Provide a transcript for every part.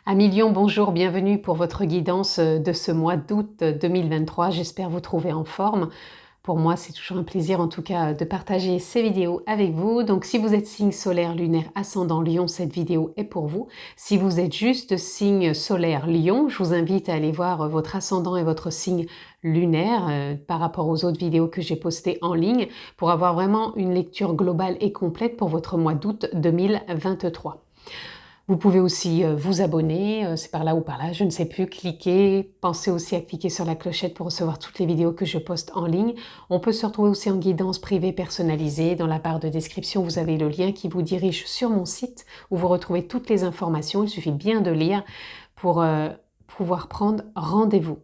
Amis Lion, bonjour, bienvenue pour votre guidance de ce mois d'août 2023. J'espère vous trouver en forme. Pour moi, c'est toujours un plaisir en tout cas de partager ces vidéos avec vous. Donc si vous êtes signe solaire, lunaire, ascendant Lion, cette vidéo est pour vous. Si vous êtes juste signe solaire Lion, je vous invite à aller voir votre ascendant et votre signe lunaire par rapport aux autres vidéos que j'ai postées en ligne pour avoir vraiment une lecture globale et complète pour votre mois d'août 2023. Vous pouvez aussi vous abonner, c'est par là ou par là, je ne sais plus, cliquer. Pensez aussi à cliquer sur la clochette pour recevoir toutes les vidéos que je poste en ligne. On peut se retrouver aussi en guidance privée personnalisée. Dans la barre de description, vous avez le lien qui vous dirige sur mon site où vous retrouvez toutes les informations. Il suffit bien de lire pour pouvoir prendre rendez-vous.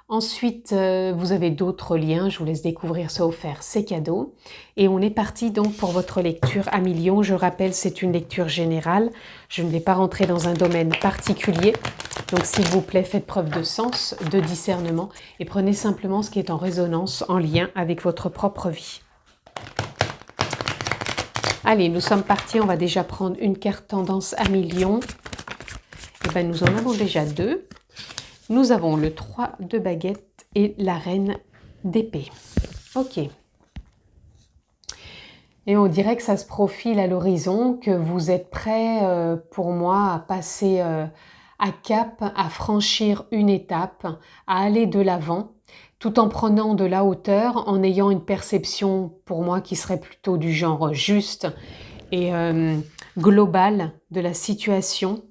Ensuite, vous avez d'autres liens, je vous laisse découvrir ça offert, c'est cadeau. Et on est parti donc pour votre lecture Amis Lion. Je rappelle, c'est une lecture générale. Je ne vais pas rentrer dans un domaine particulier. Donc s'il vous plaît, faites preuve de sens, de discernement et prenez simplement ce qui est en résonance, en lien avec votre propre vie. Allez, nous sommes partis, on va déjà prendre une carte tendance Amis Lion. Et bien nous en avons déjà deux. Nous avons le 3 de baguette et la reine d'épée. Ok. Et on dirait que ça se profile à l'horizon, que vous êtes prêts pour moi à passer à cap, à franchir une étape, à aller de l'avant, tout en prenant de la hauteur, en ayant une perception pour moi qui serait plutôt du genre juste et globale de la situation.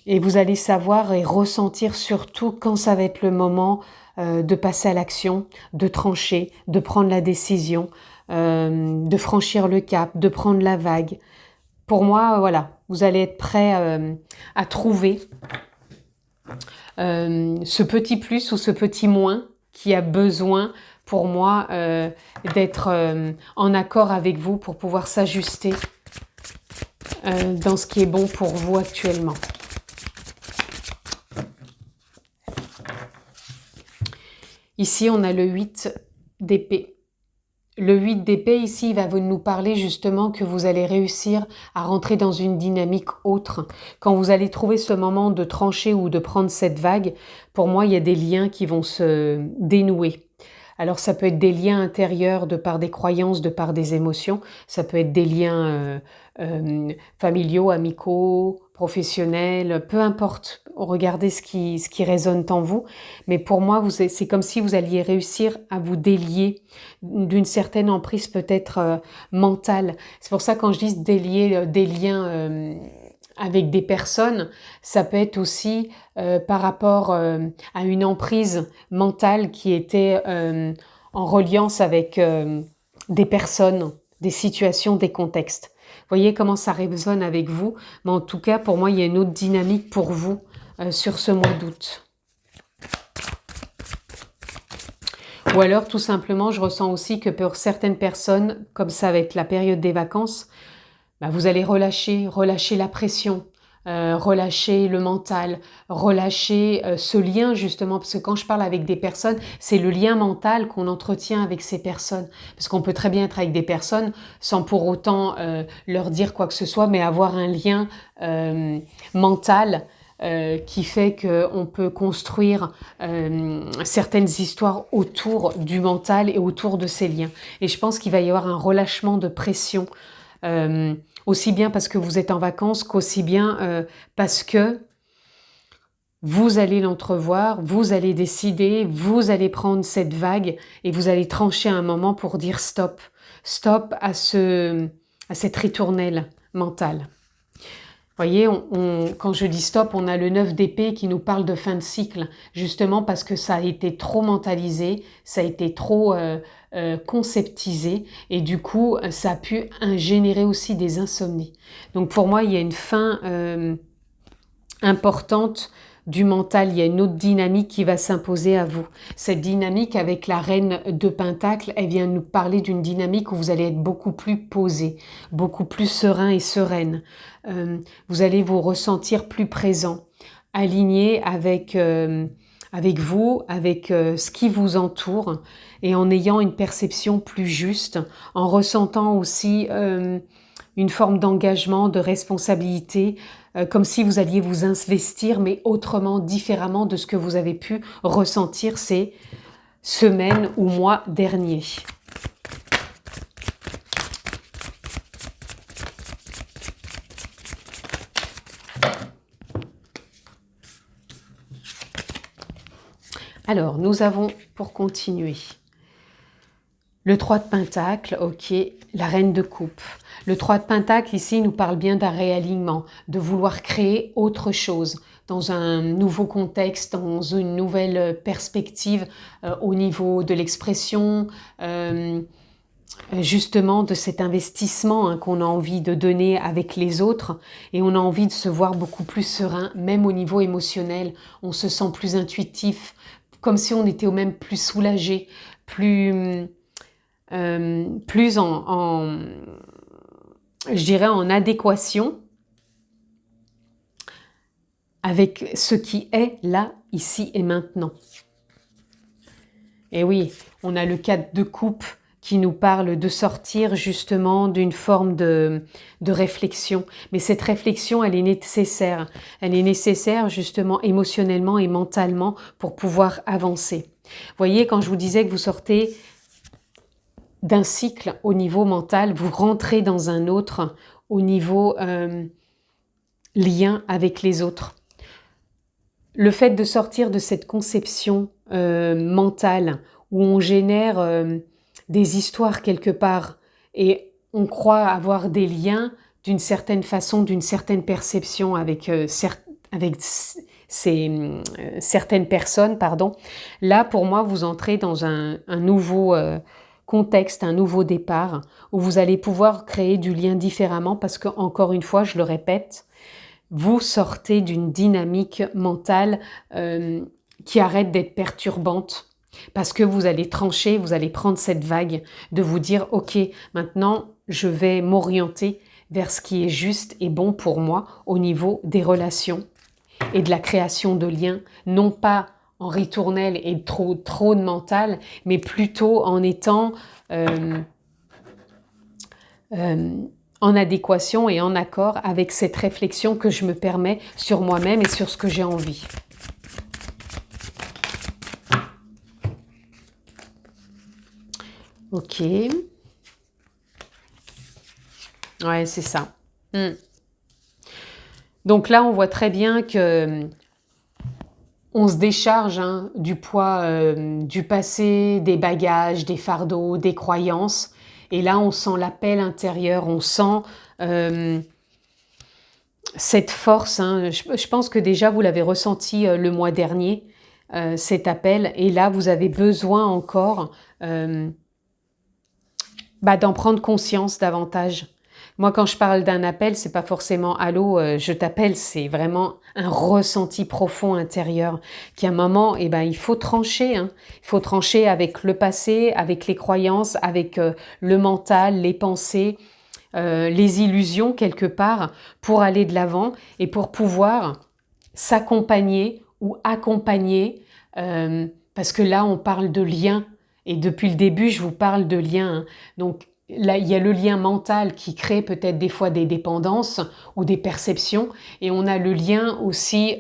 Et vous allez savoir et ressentir surtout quand ça va être le moment de passer à l'action, de trancher, de prendre la décision, de franchir le cap, de prendre la vague. Pour moi, voilà, vous allez être prêt à trouver ce petit plus ou ce petit moins qui a besoin pour moi d'être en accord avec vous pour pouvoir s'ajuster dans ce qui est bon pour vous actuellement. Ici, on a le 8 d'épée. Le 8 d'épée, ici, il va nous parler justement que vous allez réussir à rentrer dans une dynamique autre. Quand vous allez trouver ce moment de trancher ou de prendre cette vague, pour moi, il y a des liens qui vont se dénouer. Alors, ça peut être des liens intérieurs de par des croyances, de par des émotions. Ça peut être des liens familiaux, amicaux, professionnels, peu importe. Regardez ce qui résonne en vous. Mais pour moi, c'est comme si vous alliez réussir à vous délier d'une certaine emprise peut-être mentale. C'est pour ça quand je dis délier des liens avec des personnes, ça peut être aussi par rapport à une emprise mentale qui était en reliance avec des personnes, des situations, des contextes. Voyez comment ça résonne avec vous, mais en tout cas, pour moi, il y a une autre dynamique pour vous sur ce mois d'août. Ou alors, tout simplement, je ressens aussi que pour certaines personnes, comme ça va être la période des vacances, bah, vous allez relâcher la pression, relâcher le mental, relâcher ce lien justement, parce que quand je parle avec des personnes, c'est le lien mental qu'on entretient avec ces personnes. Parce qu'on peut très bien être avec des personnes sans pour autant leur dire quoi que ce soit, mais avoir un lien mental qui fait qu'on peut construire certaines histoires autour du mental et autour de ces liens. Et je pense qu'il va y avoir un relâchement de pression, aussi bien parce que vous êtes en vacances qu'aussi bien parce que vous allez l'entrevoir, vous allez décider, vous allez prendre cette vague et vous allez trancher un moment pour dire stop. Stop à cette ritournelle mentale. Vous voyez, quand je dis stop, on a le 9 d'épée qui nous parle de fin de cycle, justement parce que ça a été trop mentalisé, ça a été trop conceptisé, et du coup, ça a pu générer aussi des insomnies. Donc pour moi, il y a une fin importante du mental, il y a une autre dynamique qui va s'imposer à vous. Cette dynamique avec la reine de Pentacle, elle vient nous parler d'une dynamique où vous allez être beaucoup plus posé, beaucoup plus serein et sereine. Vous allez vous ressentir plus présent, aligné avec vous, avec ce qui vous entoure, et en ayant une perception plus juste, en ressentant aussi une forme d'engagement, de responsabilité, comme si vous alliez vous investir, mais autrement, différemment de ce que vous avez pu ressentir ces semaines ou mois derniers. Alors, nous avons, pour continuer, le 3 de Pentacle, ok, la Reine de Coupe. Le 3 de Pentacle, ici, nous parle bien d'un réalignement, de vouloir créer autre chose, dans un nouveau contexte, dans une nouvelle perspective au niveau de l'expression, justement de cet investissement hein, qu'on a envie de donner avec les autres, et on a envie de se voir beaucoup plus serein, même au niveau émotionnel, on se sent plus intuitif, comme si on était au même plus soulagé, plus je dirais en adéquation avec ce qui est là, ici et maintenant. Et oui, on a le 4 de coupe qui nous parle de sortir justement d'une forme de réflexion. Mais cette réflexion, elle est nécessaire. Elle est nécessaire justement émotionnellement et mentalement pour pouvoir avancer. Vous voyez, quand je vous disais que vous sortez d'un cycle au niveau mental, vous rentrez dans un autre au niveau lien avec les autres. Le fait de sortir de cette conception mentale où on génère des histoires quelque part et on croit avoir des liens d'une certaine façon, d'une certaine perception avec, certaines personnes, pardon. Là, pour moi, vous entrez dans un nouveau contexte, un nouveau départ où vous allez pouvoir créer du lien différemment parce que, encore une fois, je le répète, vous sortez d'une dynamique mentale qui arrête d'être perturbante parce que vous allez trancher, vous allez prendre cette vague de vous dire « Ok, maintenant, je vais m'orienter vers ce qui est juste et bon pour moi au niveau des relations et de la création de liens, non pas en ritournelle et trop de mental, mais plutôt en étant en adéquation et en accord avec cette réflexion que je me permets sur moi-même et sur ce que j'ai envie. » Ok. Ouais, c'est ça. Donc là, on voit très bien que on se décharge hein, du poids du passé, des bagages, des fardeaux, des croyances. Et là, on sent l'appel intérieur, on sent cette force. Hein. Je pense que déjà, vous l'avez ressenti le mois dernier, cet appel. Et là, vous avez besoin encore d'en prendre conscience davantage. Moi, quand je parle d'un appel, c'est pas forcément « Allô, je t'appelle », c'est vraiment un ressenti profond intérieur qui, à un moment, il faut trancher. Hein. Il faut trancher avec le passé, avec les croyances, avec le mental, les pensées, les illusions quelque part, pour aller de l'avant et pour pouvoir s'accompagner ou accompagner, parce que là, on parle de lien. Et depuis le début, je vous parle de lien. Hein. Donc, là, il y a le lien mental qui crée peut-être des fois des dépendances ou des perceptions. Et on a le lien aussi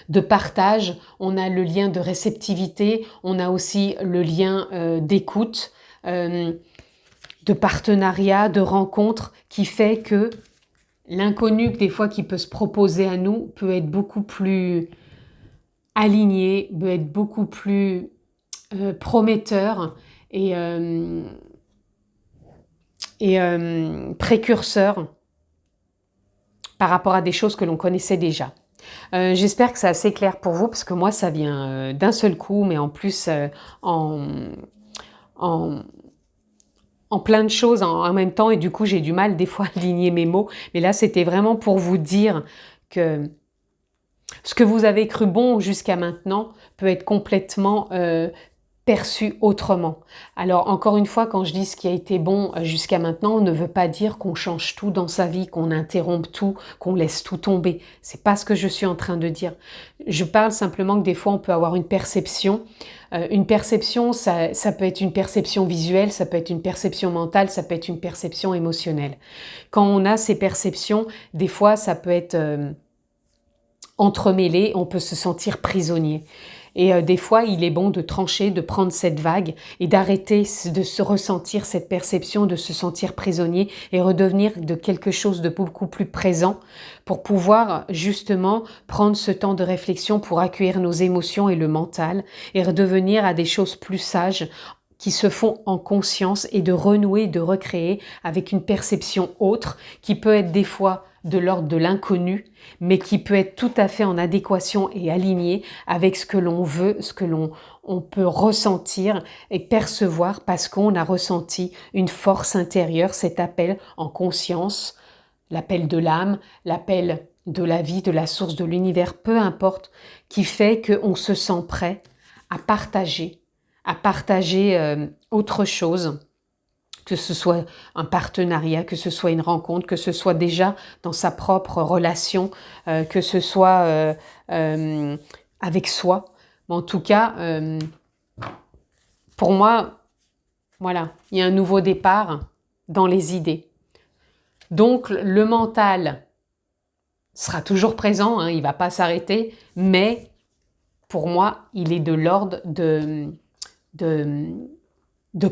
de partage, on a le lien de réceptivité, on a aussi le lien d'écoute, de partenariat, de rencontre, qui fait que l'inconnu, des fois, qui peut se proposer à nous, peut être beaucoup plus aligné, peut être beaucoup plus prometteur et précurseur par rapport à des choses que l'on connaissait déjà. J'espère que c'est assez clair pour vous, parce que moi, ça vient d'un seul coup, mais en plus en plein de choses en même temps, et du coup, j'ai du mal des fois à aligner mes mots. Mais là, c'était vraiment pour vous dire que ce que vous avez cru bon jusqu'à maintenant peut être complètement perçu autrement. Alors encore une fois, quand je dis ce qui a été bon jusqu'à maintenant, on ne veut pas dire qu'on change tout dans sa vie, qu'on interrompt tout, qu'on laisse tout tomber. C'est pas ce que je suis en train de dire. Je parle simplement que des fois on peut avoir une perception. Une perception, ça peut être une perception visuelle, ça peut être une perception mentale, ça peut être une perception émotionnelle. Quand on a ces perceptions, des fois ça peut être entremêlé, on peut se sentir prisonnier. Et des fois, il est bon de trancher, de prendre cette vague et d'arrêter de se ressentir cette perception, de se sentir prisonnier et redevenir de quelque chose de beaucoup plus présent pour pouvoir justement prendre ce temps de réflexion pour accueillir nos émotions et le mental et redevenir à des choses plus sages qui se font en conscience et de renouer, de recréer avec une perception autre qui peut être des fois de l'ordre de l'inconnu, mais qui peut être tout à fait en adéquation et aligné avec ce que l'on veut, ce que on peut ressentir et percevoir parce qu'on a ressenti une force intérieure, cet appel en conscience, l'appel de l'âme, l'appel de la vie, de la source de l'univers, peu importe, qui fait qu'on se sent prêt à partager autre chose, que ce soit un partenariat, que ce soit une rencontre, que ce soit déjà dans sa propre relation, que ce soit avec soi. Mais en tout cas, pour moi, voilà, il y a un nouveau départ dans les idées. Donc, le mental sera toujours présent, hein, il ne va pas s'arrêter, mais pour moi, il est de l'ordre de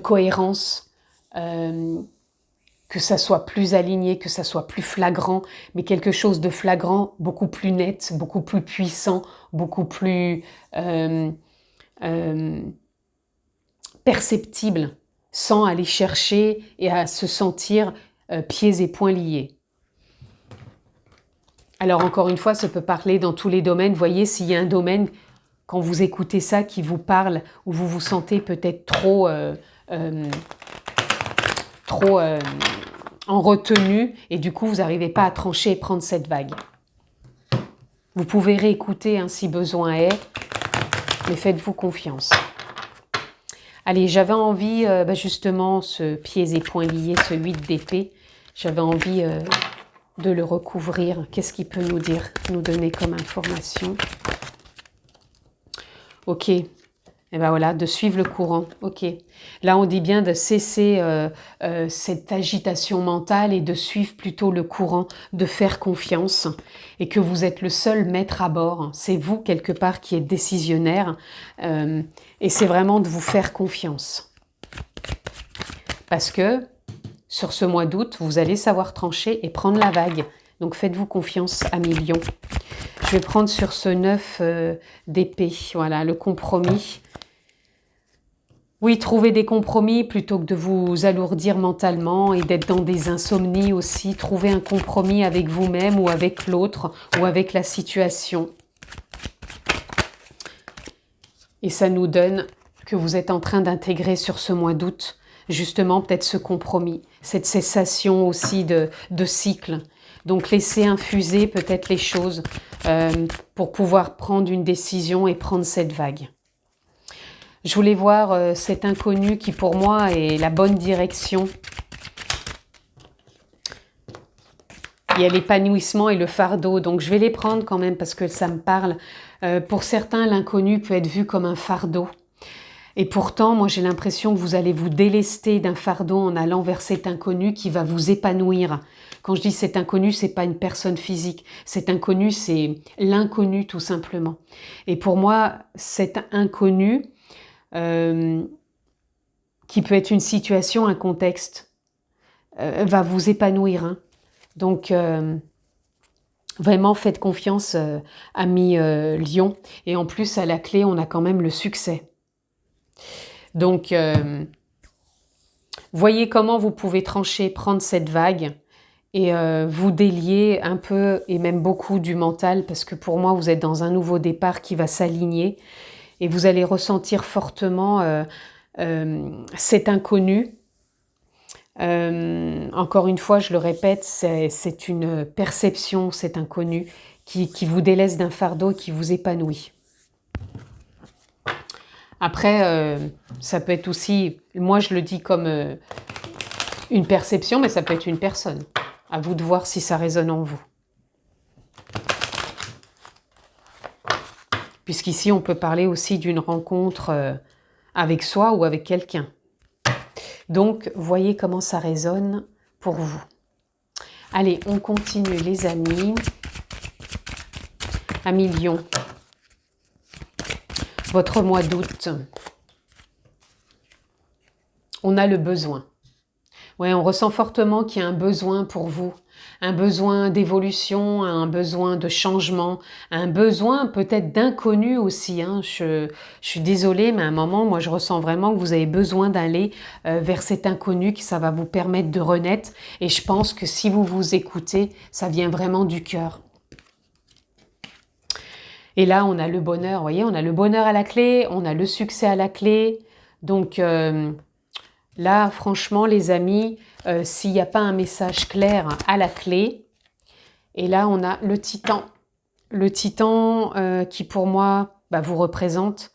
cohérence, que ça soit plus aligné, que ça soit plus flagrant, mais quelque chose de flagrant, beaucoup plus net, beaucoup plus puissant, beaucoup plus perceptible, sans aller chercher et à se sentir pieds et poings liés. Alors encore une fois, ça peut parler dans tous les domaines. Voyez, s'il y a un domaine, quand vous écoutez ça, qui vous parle, où vous vous sentez peut-être trop en retenue, et du coup, vous n'arrivez pas à trancher et prendre cette vague. Vous pouvez réécouter hein, si besoin est, mais faites-vous confiance. Allez, j'avais envie, justement, ce pieds et poings liés, ce 8 d'épée, j'avais envie de le recouvrir. Qu'est-ce qu'il peut nous dire, nous donner comme information? Ok, et ben voilà, de suivre le courant. Ok, là on dit bien de cesser cette agitation mentale et de suivre plutôt le courant, de faire confiance et que vous êtes le seul maître à bord. C'est vous quelque part qui êtes décisionnaire et c'est vraiment de vous faire confiance. Parce que sur ce mois d'août, vous allez savoir trancher et prendre la vague. Donc faites-vous confiance à millions. Je vais prendre sur ce 9 d'épée, voilà, le compromis. Oui, trouver des compromis plutôt que de vous alourdir mentalement et d'être dans des insomnies aussi. Trouver un compromis avec vous-même ou avec l'autre ou avec la situation. Et ça nous donne que vous êtes en train d'intégrer sur ce mois d'août, justement peut-être ce compromis, cette cessation aussi de cycle. Donc laissez infuser peut-être les choses pour pouvoir prendre une décision et prendre cette vague. Je voulais voir cet inconnu qui pour moi est la bonne direction. Il y a l'épanouissement et le fardeau, donc je vais les prendre quand même parce que ça me parle. Pour certains, l'inconnu peut être vu comme un fardeau. Et pourtant, moi j'ai l'impression que vous allez vous délester d'un fardeau en allant vers cet inconnu qui va vous épanouir. Quand je dis cet inconnu, c'est pas une personne physique. Cet inconnu, c'est l'inconnu tout simplement. Et pour moi, cet inconnu, qui peut être une situation, un contexte, va vous épanouir. Hein. Donc, vraiment, faites confiance, amis Lion. Et en plus, à la clé, on a quand même le succès. Donc, voyez comment vous pouvez trancher, prendre cette vague et vous délier un peu et même beaucoup du mental parce que pour moi, vous êtes dans un nouveau départ qui va s'aligner et vous allez ressentir fortement cet inconnu. Encore une fois, je le répète, c'est une perception, cet inconnu qui vous délaisse d'un fardeau, qui vous épanouit. Après, ça peut être aussi, moi je le dis comme une perception, mais ça peut être une personne. À vous de voir si ça résonne en vous. Puisqu'ici, on peut parler aussi d'une rencontre avec soi ou avec quelqu'un. Donc, voyez comment ça résonne pour vous. Allez, on continue les amis. Amis Lion, votre mois d'août, on a le besoin. Ouais, on ressent fortement qu'il y a un besoin pour vous, un besoin d'évolution, un besoin de changement, un besoin peut-être d'inconnu aussi. Hein. Je suis désolée, mais à un moment, moi, je ressens vraiment que vous avez besoin d'aller vers cet inconnu, que ça va vous permettre de renaître. Et je pense que si vous vous écoutez, ça vient vraiment du cœur. Et là, on a le bonheur, vous voyez, on a le bonheur à la clé, on a le succès à la clé. Donc là, franchement, les amis, s'il n'y a pas un message clair à la clé, et là, on a le titan. Le titan qui, pour moi, vous représente,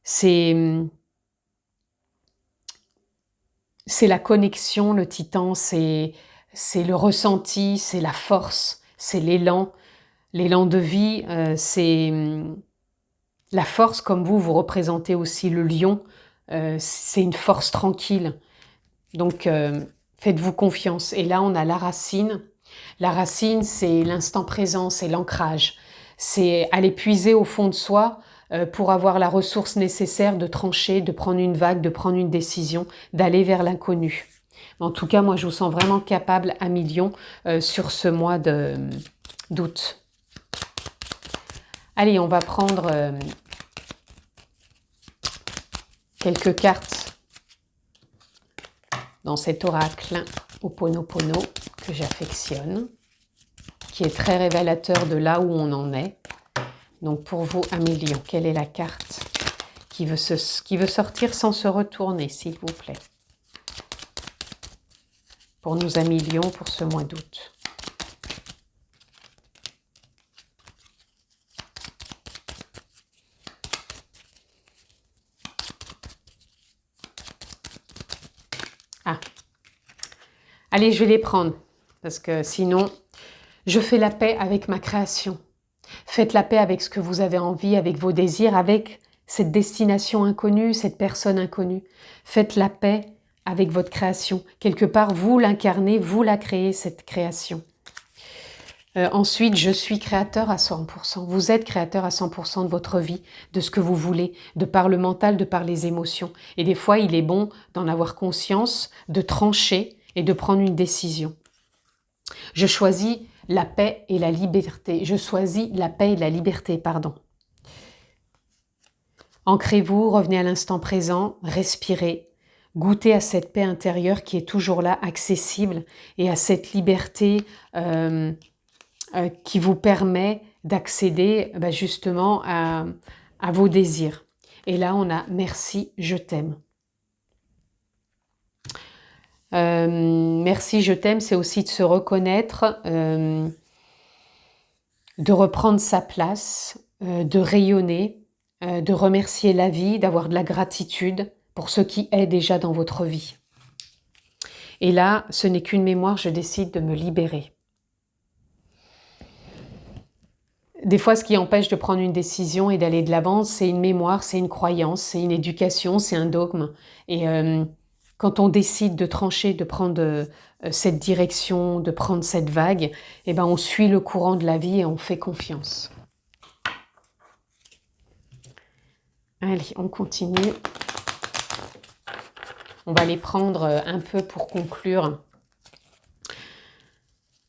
c'est la connexion, le titan, c'est le ressenti, c'est la force, c'est l'élan. L'élan de vie, c'est la force, comme vous représentez aussi le lion, c'est une force tranquille. Donc, faites-vous confiance. Et là, on a la racine. La racine, c'est l'instant présent, c'est l'ancrage. C'est aller puiser au fond de soi pour avoir la ressource nécessaire de trancher, de prendre une vague, de prendre une décision, d'aller vers l'inconnu. En tout cas, moi, je vous sens vraiment capable, amis Lion, sur ce mois d'août. Allez, on va prendre quelques cartes dans cet oracle Ho'oponopono que j'affectionne, qui est très révélateur de là où on en est. Donc pour vous, amis Lion, quelle est la carte qui veut sortir sans se retourner, s'il vous plaît? Pour nos amis Lion, pour ce mois d'août. Ah, allez, je vais les prendre, parce que sinon, je fais la paix avec ma création. Faites la paix avec ce que vous avez envie, avec vos désirs, avec cette destination inconnue, cette personne inconnue. Faites la paix avec votre création. Quelque part, vous l'incarnez, vous la créez, cette création. Ensuite, je suis créateur à 100%. Vous êtes créateur à 100% de votre vie, de ce que vous voulez, de par le mental, de par les émotions. Et des fois, il est bon d'en avoir conscience, de trancher et de prendre une décision. Je choisis la paix et la liberté. Je choisis la paix et la liberté, pardon. Ancrez-vous, revenez à l'instant présent, respirez, goûtez à cette paix intérieure qui est toujours là, accessible, et à cette liberté qui vous permet d'accéder justement à vos désirs. Et là, on a « Merci, je t'aime ». Merci, je t'aime, c'est aussi de se reconnaître, de reprendre sa place, de rayonner, de remercier la vie, d'avoir de la gratitude pour ce qui est déjà dans votre vie. Et là, ce n'est qu'une mémoire, je décide de me libérer. Des fois, ce qui empêche de prendre une décision et d'aller de l'avant, c'est une mémoire, c'est une croyance, c'est une éducation, c'est un dogme. Et quand on décide de trancher, de prendre cette direction, de prendre cette vague, eh ben on suit le courant de la vie et on fait confiance. Allez, on continue. On va les prendre un peu pour conclure.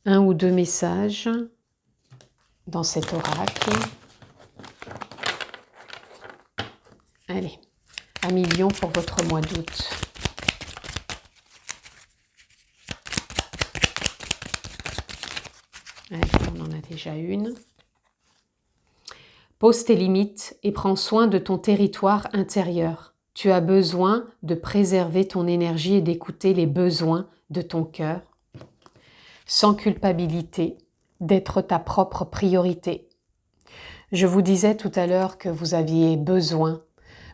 Un ou deux messages dans cet oracle. Allez, amis Lion pour votre mois d'août. Allez, on en a déjà une. Pose tes limites et prends soin de ton territoire intérieur. Tu as besoin de préserver ton énergie et d'écouter les besoins de ton cœur. Sans culpabilité, d'être ta propre priorité. Je vous disais tout à l'heure que vous aviez besoin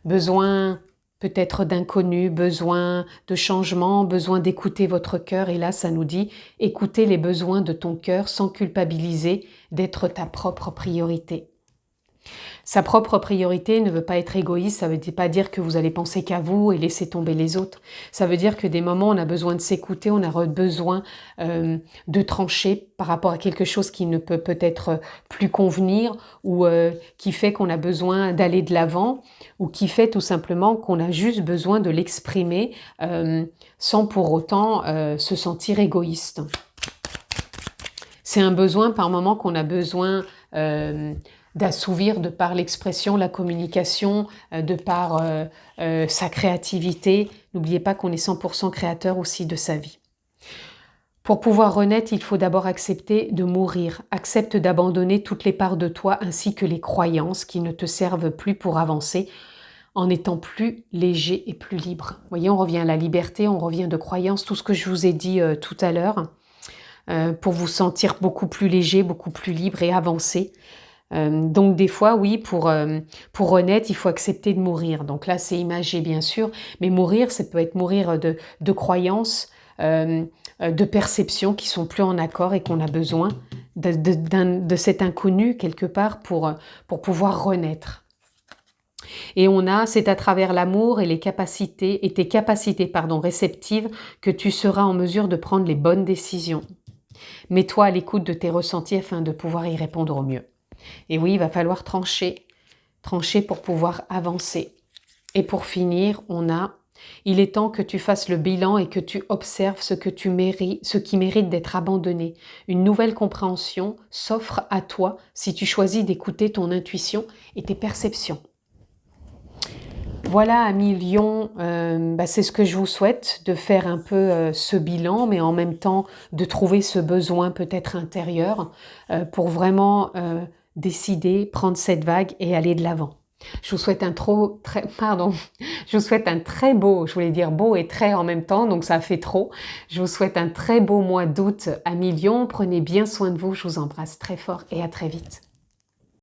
besoin peut-être d'inconnu, besoin de changement, besoin d'écouter votre cœur. Et là, ça nous dit, écoutez les besoins de ton cœur sans culpabiliser d'être ta propre priorité. Sa propre priorité ne veut pas être égoïste, ça ne veut pas dire que vous allez penser qu'à vous et laisser tomber les autres. Ça veut dire que des moments, on a besoin de s'écouter, on a besoin de trancher par rapport à quelque chose qui ne peut peut-être plus convenir ou qui fait qu'on a besoin d'aller de l'avant ou qui fait tout simplement qu'on a juste besoin de l'exprimer sans pour autant se sentir égoïste. C'est un besoin par moment qu'on a besoin d'assouvir de par l'expression, la communication, de par sa créativité. N'oubliez pas qu'on est 100% créateur aussi de sa vie. Pour pouvoir renaître, il faut d'abord accepter de mourir. Accepte d'abandonner toutes les parts de toi ainsi que les croyances qui ne te servent plus pour avancer en étant plus léger et plus libre. Vous voyez, on revient à la liberté, on revient de croyances, tout ce que je vous ai dit tout à l'heure, pour vous sentir beaucoup plus léger, beaucoup plus libre et avancer. Donc des fois, oui, pour renaître, il faut accepter de mourir. Donc là, c'est imagé, bien sûr, mais mourir, ça peut être mourir de croyances, de perceptions qui sont plus en accord et qu'on a besoin de cet inconnu quelque part pour pouvoir renaître. Et c'est à travers l'amour et tes capacités réceptives que tu seras en mesure de prendre les bonnes décisions. Mets-toi à l'écoute de tes ressentis afin de pouvoir y répondre au mieux. Et oui, il va falloir trancher pour pouvoir avancer. Et pour finir, il est temps que tu fasses le bilan et que tu observes ce qui mérite d'être abandonné. Une nouvelle compréhension s'offre à toi si tu choisis d'écouter ton intuition et tes perceptions. Voilà, amis Lion, c'est ce que je vous souhaite, de faire un peu ce bilan, mais en même temps de trouver ce besoin peut-être intérieur pour vraiment décider, prendre cette vague et aller de l'avant. Je vous souhaite je vous souhaite un très beau, je voulais dire beau et très en même temps, donc ça fait trop. Je vous souhaite un très beau mois d'août, amis Lion, prenez bien soin de vous, je vous embrasse très fort et à très vite.